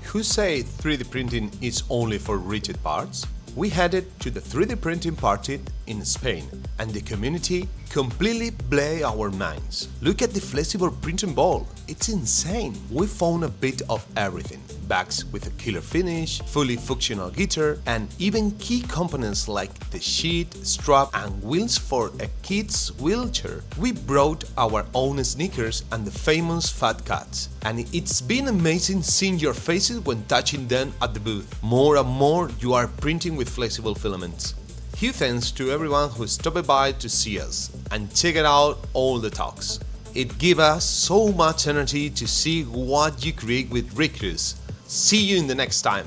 Who say 3D printing is only for rigid parts? We headed to the 3D printing party in Spain, and the community completely blew our minds. Look at the flexible printing ball, it's insane! We found a bit of everything. Bags with a killer finish, fully functional guitar, and even key components like the sheet, strap and wheels for a kid's wheelchair. We brought our own sneakers and the famous fat cats, and it's been amazing seeing your faces when touching them at the booth. More and more you are printing with flexible filaments. Huge thanks to everyone who stopped by to see us and check out all the talks. It gives us so much energy to see what you create with RECREUS. See you in the next time.